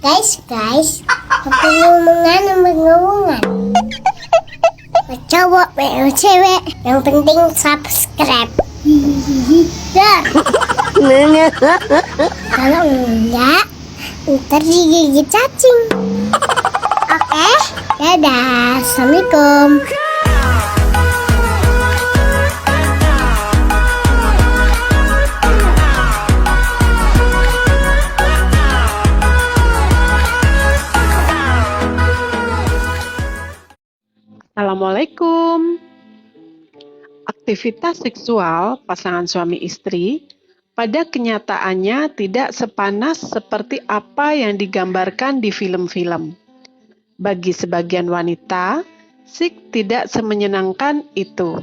Guys, ngomongan. Cowok, cewek, yang penting subscribe. Dah. Kalau enggak, ntar digigit cacing. Oke, dadah, assalamualaikum. Assalamualaikum. Aktivitas seksual pasangan suami istri pada kenyataannya tidak sepanas seperti apa yang digambarkan di film-film. Bagi sebagian wanita, seks tidak semenyenangkan itu.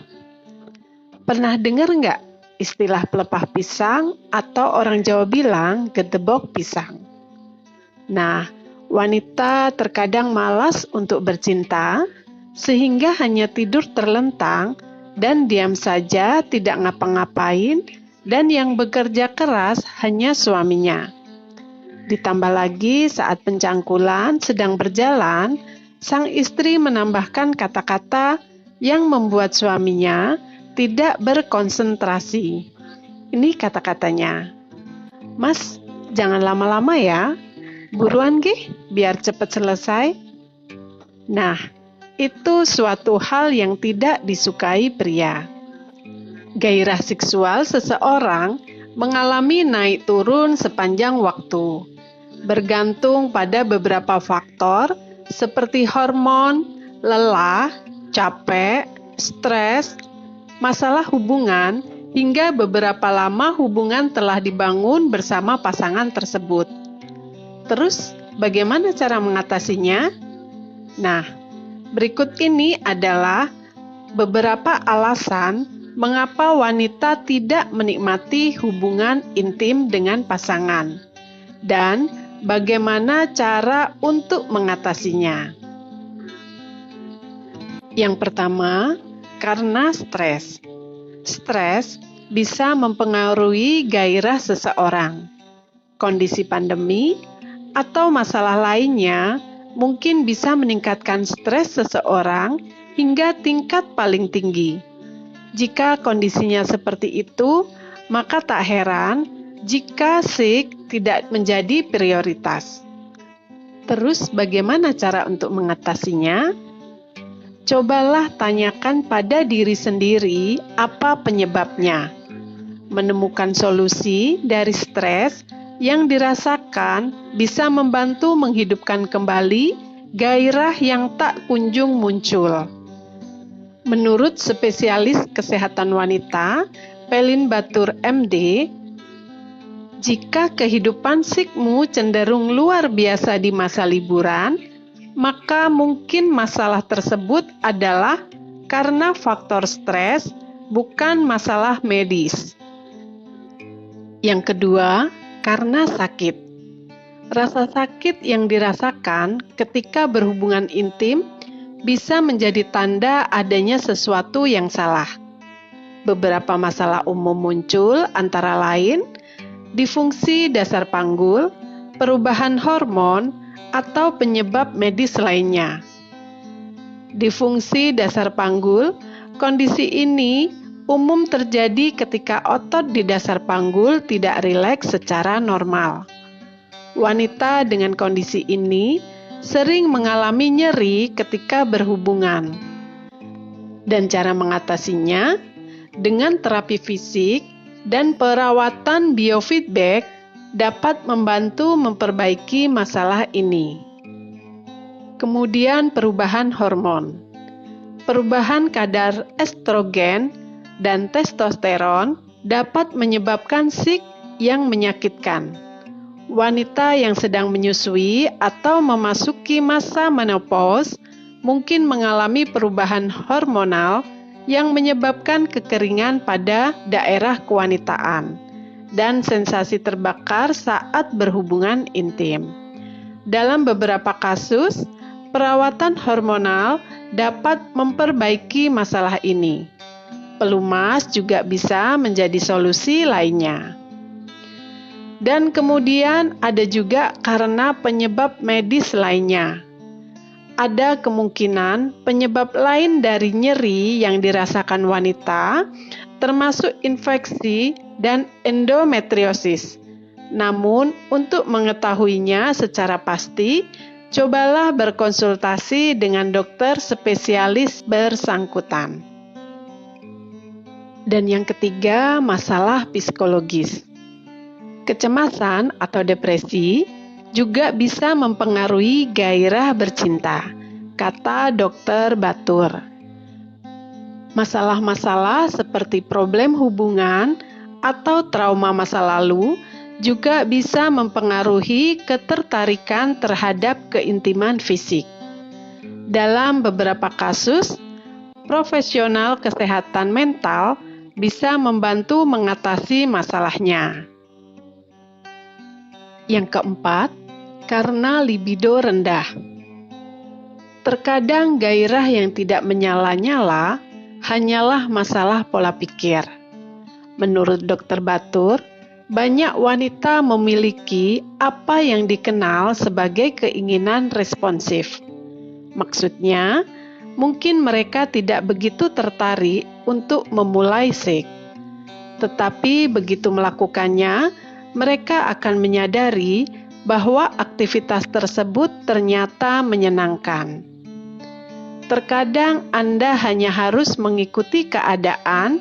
Pernah dengar nggak istilah pelepah pisang atau orang Jawa bilang gedebok pisang? Nah, wanita terkadang malas untuk bercinta, sehingga hanya tidur terlentang dan diam saja tidak ngapa-ngapain, dan yang bekerja keras hanya suaminya. Ditambah lagi saat pencangkulan sedang berjalan, sang istri menambahkan kata-kata yang membuat suaminya tidak berkonsentrasi. Ini kata-katanya, "Mas, jangan lama-lama ya, buruan gih, biar cepat selesai." Nah, itu suatu hal yang tidak disukai pria. Gairah seksual seseorang mengalami naik turun sepanjang waktu, bergantung pada beberapa faktor seperti hormon, lelah, capek, stres, masalah hubungan, hingga beberapa lama hubungan telah dibangun bersama pasangan tersebut. Terus, bagaimana cara mengatasinya? Nah, berikut ini adalah beberapa alasan mengapa wanita tidak menikmati hubungan intim dengan pasangan dan bagaimana cara untuk mengatasinya. Yang pertama, karena stres. Stres bisa mempengaruhi gairah seseorang. Kondisi pandemi atau masalah lainnya mungkin bisa meningkatkan stres seseorang hingga tingkat paling tinggi. Jika kondisinya seperti itu, maka tak heran jika seks tidak menjadi prioritas. Terus bagaimana cara untuk mengatasinya? Cobalah tanyakan pada diri sendiri apa penyebabnya. Menemukan solusi dari stres yang dirasakan bisa membantu menghidupkan kembali gairah yang tak kunjung muncul. Menurut spesialis kesehatan wanita, Pelin Batur MD, jika kehidupan seksmu cenderung luar biasa di masa liburan, maka mungkin masalah tersebut adalah karena faktor stres, bukan masalah medis. Yang kedua, karena sakit. Rasa sakit yang dirasakan ketika berhubungan intim bisa menjadi tanda adanya sesuatu yang salah. Beberapa masalah umum muncul antara lain disfungsi dasar panggul, perubahan hormon, atau penyebab medis lainnya. Disfungsi dasar panggul, kondisi ini umum terjadi ketika otot di dasar panggul tidak rileks secara normal. Wanita dengan kondisi ini sering mengalami nyeri ketika berhubungan. Dan cara mengatasinya dengan terapi fisik dan perawatan biofeedback dapat membantu memperbaiki masalah ini. Kemudian perubahan hormon. Perubahan kadar estrogen dan testosteron dapat menyebabkan seks yang menyakitkan. Wanita yang sedang menyusui atau memasuki masa menopause mungkin mengalami perubahan hormonal yang menyebabkan kekeringan pada daerah kewanitaan dan sensasi terbakar saat berhubungan intim. Dalam beberapa kasus, perawatan hormonal dapat memperbaiki masalah ini. Pelumas juga bisa menjadi solusi lainnya. Dan kemudian ada juga karena penyebab medis lainnya. Ada kemungkinan penyebab lain dari nyeri yang dirasakan wanita, termasuk infeksi dan endometriosis. Namun, untuk mengetahuinya secara pasti, cobalah berkonsultasi dengan dokter spesialis bersangkutan. Dan yang ketiga, masalah psikologis. Kecemasan atau depresi juga bisa mempengaruhi gairah bercinta, kata Dr. Batur. Masalah-masalah seperti problem hubungan atau trauma masa lalu juga bisa mempengaruhi ketertarikan terhadap keintiman fisik. Dalam beberapa kasus, profesional kesehatan mental bisa membantu mengatasi masalahnya. Yang keempat, karena libido rendah. Terkadang gairah yang tidak menyala-nyala hanyalah masalah pola pikir. Menurut Dr. Batur, banyak wanita memiliki apa yang dikenal sebagai keinginan responsif. Maksudnya, mungkin mereka tidak begitu tertarik untuk memulai seks. Tetapi begitu melakukannya, mereka akan menyadari bahwa aktivitas tersebut ternyata menyenangkan. Terkadang Anda hanya harus mengikuti keadaan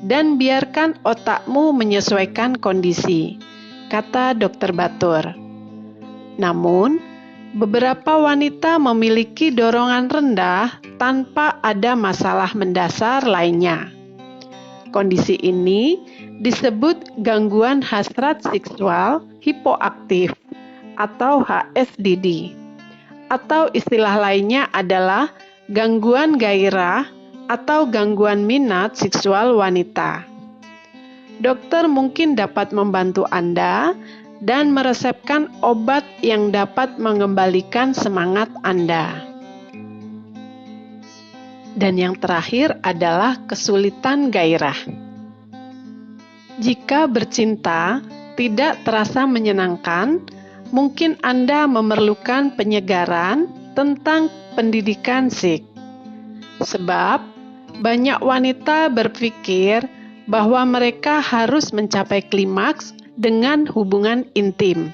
dan biarkan otakmu menyesuaikan kondisi, kata Dr. Batur. Namun, beberapa wanita memiliki dorongan rendah tanpa ada masalah mendasar lainnya. Kondisi ini disebut gangguan hasrat seksual hipoaktif atau HSDD, atau istilah lainnya adalah gangguan gairah atau gangguan minat seksual wanita. Dokter mungkin dapat membantu Anda dan meresepkan obat yang dapat mengembalikan semangat Anda. Dan yang terakhir adalah kesulitan gairah. Jika bercinta tidak terasa menyenangkan, mungkin Anda memerlukan penyegaran tentang pendidikan seks. Sebab banyak wanita berpikir bahwa mereka harus mencapai klimaks dengan hubungan intim.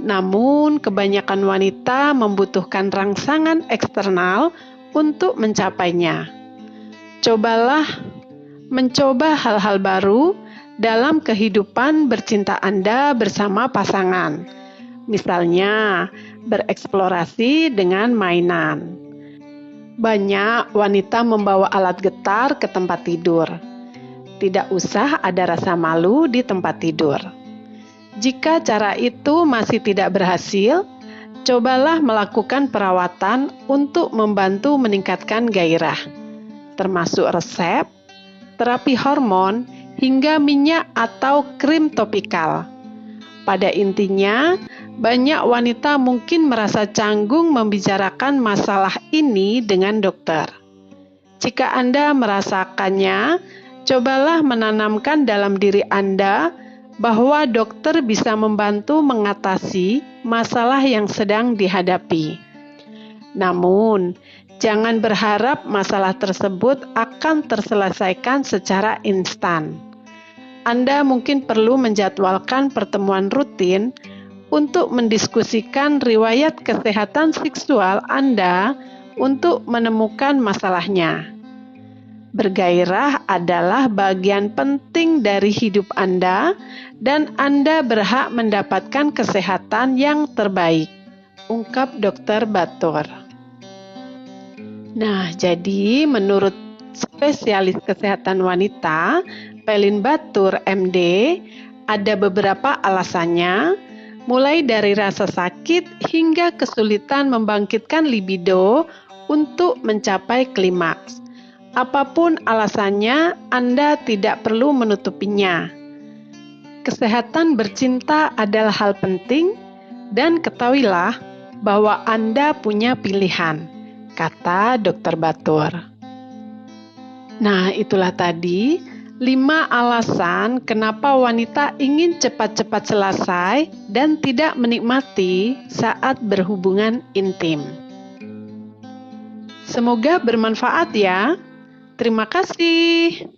Namun, kebanyakan wanita membutuhkan rangsangan eksternal untuk mencapainya. Cobalah mencoba hal-hal baru dalam kehidupan bercinta Anda bersama pasangan. Misalnya, bereksplorasi dengan mainan. Banyak wanita membawa alat getar ke tempat tidur. Tidak usah ada rasa malu di tempat tidur. Jika cara itu masih tidak berhasil, cobalah melakukan perawatan untuk membantu meningkatkan gairah, termasuk resep, terapi hormon, hingga minyak atau krim topikal. Pada intinya, banyak wanita mungkin merasa canggung membicarakan masalah ini dengan dokter. Jika Anda merasakannya, cobalah menanamkan dalam diri Anda bahwa dokter bisa membantu mengatasi masalah yang sedang dihadapi. Namun, jangan berharap masalah tersebut akan terselesaikan secara instan. Anda mungkin perlu menjadwalkan pertemuan rutin untuk mendiskusikan riwayat kesehatan seksual Anda untuk menemukan masalahnya. Bergairah adalah bagian penting dari hidup Anda dan Anda berhak mendapatkan kesehatan yang terbaik, ungkap Dr. Batur. Nah, jadi menurut spesialis kesehatan wanita, Pelin Batur MD, ada beberapa alasannya, mulai dari rasa sakit hingga kesulitan membangkitkan libido untuk mencapai klimaks. Apapun alasannya, Anda tidak perlu menutupinya. Kesehatan bercinta adalah hal penting dan ketahuilah bahwa Anda punya pilihan, kata Dr. Batur. Nah, itulah tadi 5 alasan kenapa wanita ingin cepat-cepat selesai dan tidak menikmati saat berhubungan intim. Semoga bermanfaat ya. Terima kasih.